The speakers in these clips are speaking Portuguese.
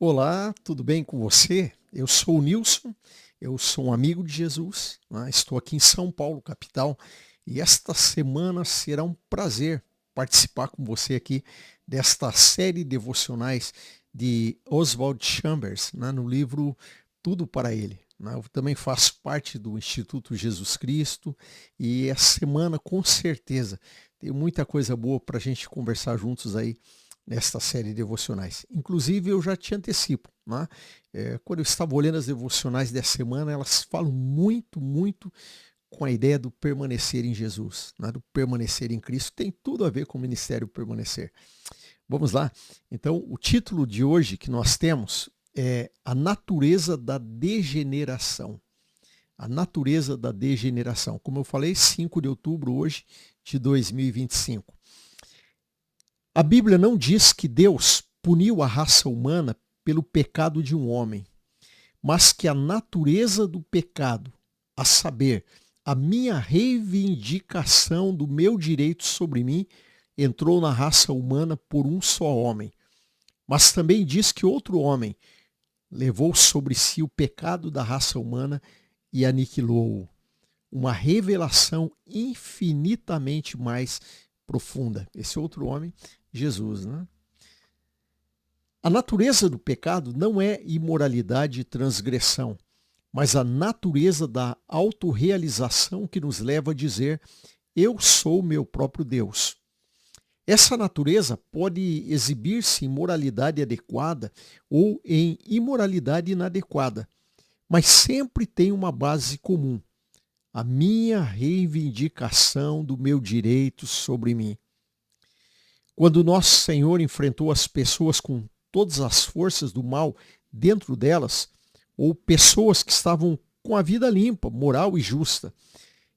Olá, tudo bem com você? Eu sou o Nilson, eu sou um amigo de Jesus, né? Estou aqui em São Paulo, capital, e esta semana será um prazer participar com você aqui desta série devocionais de Oswald Chambers, né? No livro Tudo para Ele, né? Eu também faço parte do Instituto Jesus Cristo e essa semana, com certeza, tem muita coisa boa para a gente conversar juntos aí nesta série de devocionais. Inclusive, eu já te antecipo, né? Quando eu estava olhando as devocionais dessa semana, elas falam muito com a ideia do permanecer em Jesus, né? Do permanecer em Cristo. Tem tudo a ver com o ministério permanecer. Vamos lá? Então, o título de hoje que nós temos é A Natureza da Degeneração. A natureza da degeneração. Como eu falei, 5 de outubro hoje de 2025. A Bíblia não diz que Deus puniu a raça humana pelo pecado de um homem, mas que a natureza do pecado, a saber, a minha reivindicação do meu direito sobre mim, entrou na raça humana por um só homem. Mas também diz que outro homem levou sobre si o pecado da raça humana e aniquilou-o. Uma revelação infinitamente mais profunda. Esse outro homem, Jesus, né? A natureza do pecado não é imoralidade e transgressão, mas a natureza da autorrealização que nos leva a dizer: eu sou meu próprio Deus. Essa natureza pode exibir-se em moralidade adequada ou em imoralidade inadequada, mas sempre tem uma base comum: a minha reivindicação do meu direito sobre mim. Quando nosso Senhor enfrentou as pessoas com todas as forças do mal dentro delas, ou pessoas que estavam com a vida limpa, moral e justa,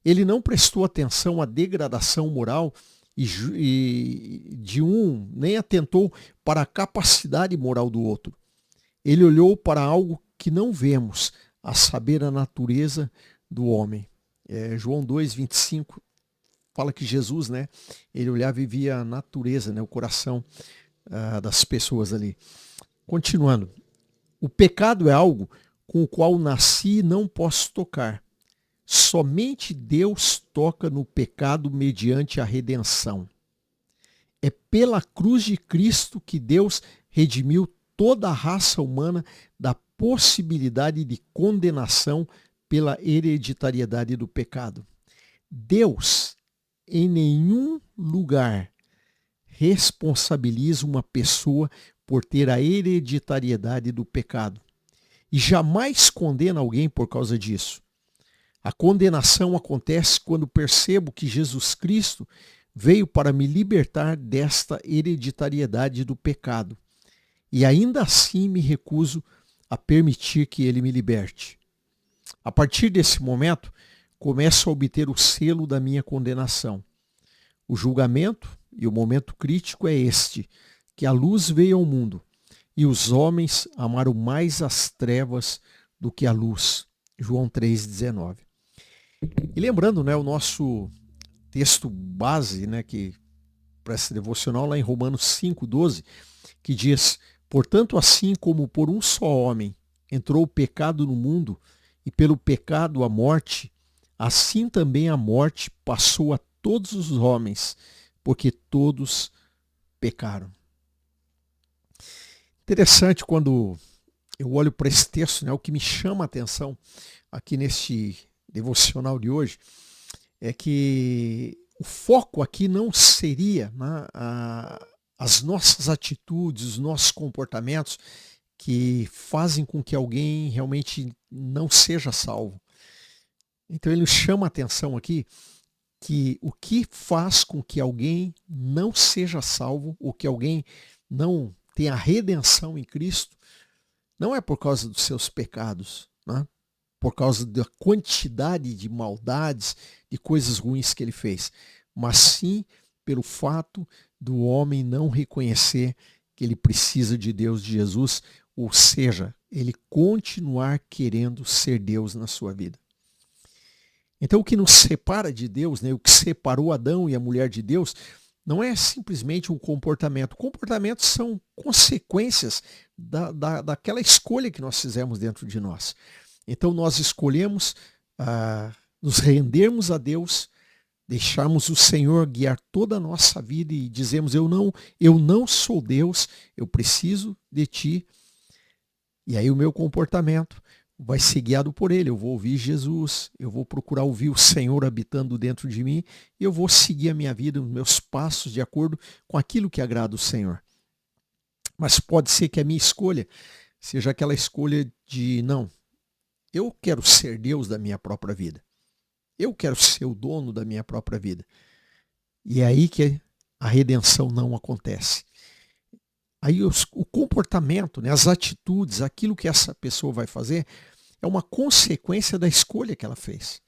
ele não prestou atenção à degradação moral de um, nem atentou para a capacidade moral do outro. Ele olhou para algo que não vemos, a saber, a natureza do homem. João 2:25 fala que Jesus, né, ele olhava e via a natureza, né, o coração das pessoas ali. Continuando, o pecado é algo com o qual nasci e não posso tocar. Somente Deus toca no pecado mediante a redenção. É pela cruz de Cristo que Deus redimiu toda a raça humana da possibilidade de condenação pela hereditariedade do pecado. Deus, em nenhum lugar, responsabiliza uma pessoa por ter a hereditariedade do pecado e jamais condena alguém por causa disso. A condenação acontece quando percebo que Jesus Cristo veio para me libertar desta hereditariedade do pecado e ainda assim me recuso a permitir que ele me liberte. A partir desse momento, começo a obter o selo da minha condenação. O julgamento e o momento crítico é este, que a luz veio ao mundo e os homens amaram mais as trevas do que a luz. João 3,19. E lembrando, né, o nosso texto base, né, que para esse devocional lá em Romanos 5,12, que diz: portanto, assim como por um só homem entrou o pecado no mundo e pelo pecado a morte, assim também a morte passou a todos os homens, porque todos pecaram. Interessante quando eu olho para esse texto, né, o que me chama a atenção aqui neste devocional de hoje é que o foco aqui não seria, né, as nossas atitudes, os nossos comportamentos que fazem com que alguém realmente não seja salvo. Então ele chama a atenção aqui que o que faz com que alguém não seja salvo, ou que alguém não tenha redenção em Cristo, não é por causa dos seus pecados, né? Por causa da quantidade de maldades, de coisas ruins que ele fez, mas sim pelo fato do homem não reconhecer que ele precisa de Deus, de Jesus, ou seja, ele continuar querendo ser Deus na sua vida. Então o que nos separa de Deus, né, o que separou Adão e a mulher de Deus, não é simplesmente um comportamento. Comportamentos são consequências daquela escolha que nós fizemos dentro de nós. Então nós escolhemos nos rendermos a Deus, deixarmos o Senhor guiar toda a nossa vida e dizemos, eu não sou Deus, eu preciso de Ti. E aí o meu comportamento vai ser guiado por Ele. Eu vou ouvir Jesus, eu vou procurar ouvir o Senhor habitando dentro de mim e eu vou seguir a minha vida, os meus passos de acordo com aquilo que agrada o Senhor. Mas pode ser que a minha escolha seja aquela escolha de, não, eu quero ser Deus da minha própria vida. Eu quero ser o dono da minha própria vida. E é aí que a redenção não acontece. Aí o comportamento, né, as atitudes, aquilo que essa pessoa vai fazer é uma consequência da escolha que ela fez.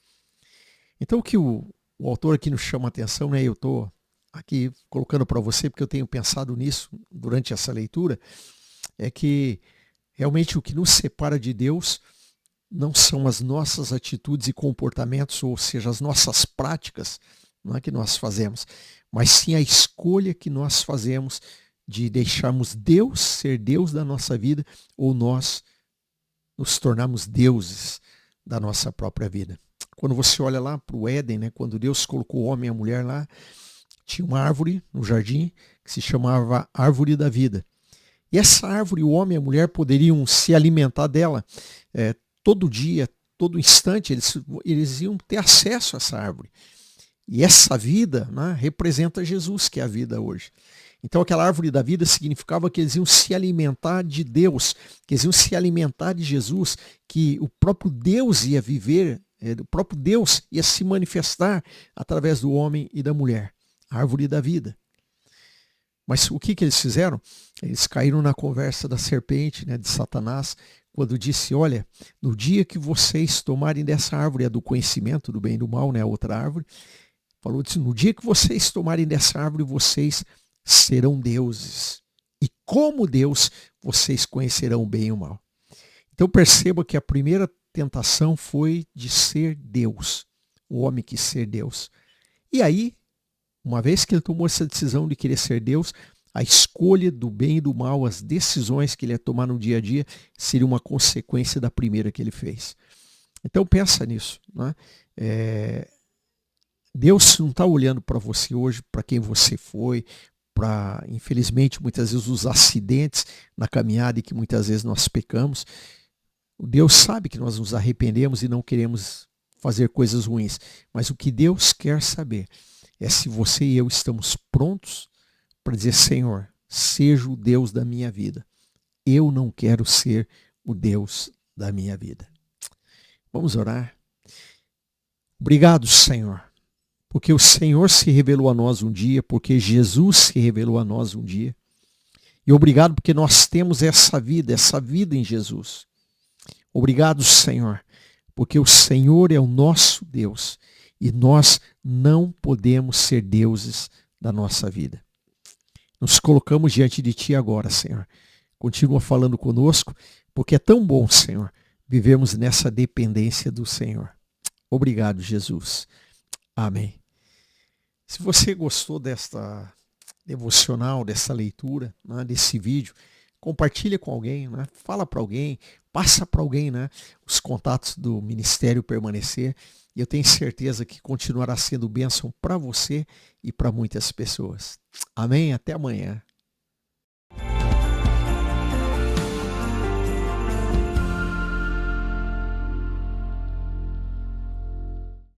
Então o que o autor aqui nos chama a atenção, né, eu estou aqui colocando para você porque eu tenho pensado nisso durante essa leitura, é que realmente o que nos separa de Deus não são as nossas atitudes e comportamentos, ou seja, as nossas práticas, não é que nós fazemos, mas sim a escolha que nós fazemos de deixarmos Deus ser Deus da nossa vida ou nós nos tornarmos deuses da nossa própria vida. Quando você olha lá para o Éden, né, quando Deus colocou o homem e a mulher lá, tinha uma árvore no jardim que se chamava Árvore da Vida. E essa árvore, o homem e a mulher poderiam se alimentar dela todo dia, todo instante, eles iam ter acesso a essa árvore. E essa vida, né, representa Jesus, que é a vida hoje. Então aquela árvore da vida significava que eles iam se alimentar de Deus, que eles iam se alimentar de Jesus, que o próprio Deus ia viver, o próprio Deus ia se manifestar através do homem e da mulher. A árvore da vida. Mas o que eles fizeram? Eles caíram na conversa da serpente, né, de Satanás, quando disse, olha, no dia que vocês tomarem dessa árvore, é do conhecimento do bem e do mal, né, a outra árvore, falou disso, no dia que vocês tomarem dessa árvore, vocês serão deuses. E como Deus, vocês conhecerão o bem e o mal. Então perceba que a primeira tentação foi de ser Deus. O homem quis ser Deus. E aí, uma vez que ele tomou essa decisão de querer ser Deus, a escolha do bem e do mal, as decisões que ele ia tomar no dia a dia, seria uma consequência da primeira que ele fez. Então pensa nisso, né? Deus não está olhando para você hoje, para quem você foi, para, infelizmente, muitas vezes os acidentes na caminhada e que muitas vezes nós pecamos. Deus sabe que nós nos arrependemos e não queremos fazer coisas ruins. Mas o que Deus quer saber é se você e eu estamos prontos para dizer, Senhor, seja o Deus da minha vida. Eu não quero ser o Deus da minha vida. Vamos orar. Obrigado, Senhor, porque o Senhor se revelou a nós um dia, porque Jesus se revelou a nós um dia. E obrigado porque nós temos essa vida em Jesus. Obrigado, Senhor, porque o Senhor é o nosso Deus e nós não podemos ser deuses da nossa vida. Nos colocamos diante de Ti agora, Senhor. Continua falando conosco, porque é tão bom, Senhor, vivemos nessa dependência do Senhor. Obrigado, Jesus. Amém. Se você gostou desta devocional, dessa leitura, né, desse vídeo, compartilha com alguém, né, fala para alguém, passa para alguém, né, os contatos do Ministério Permanecer. E eu tenho certeza que continuará sendo bênção para você e para muitas pessoas. Amém? Até amanhã.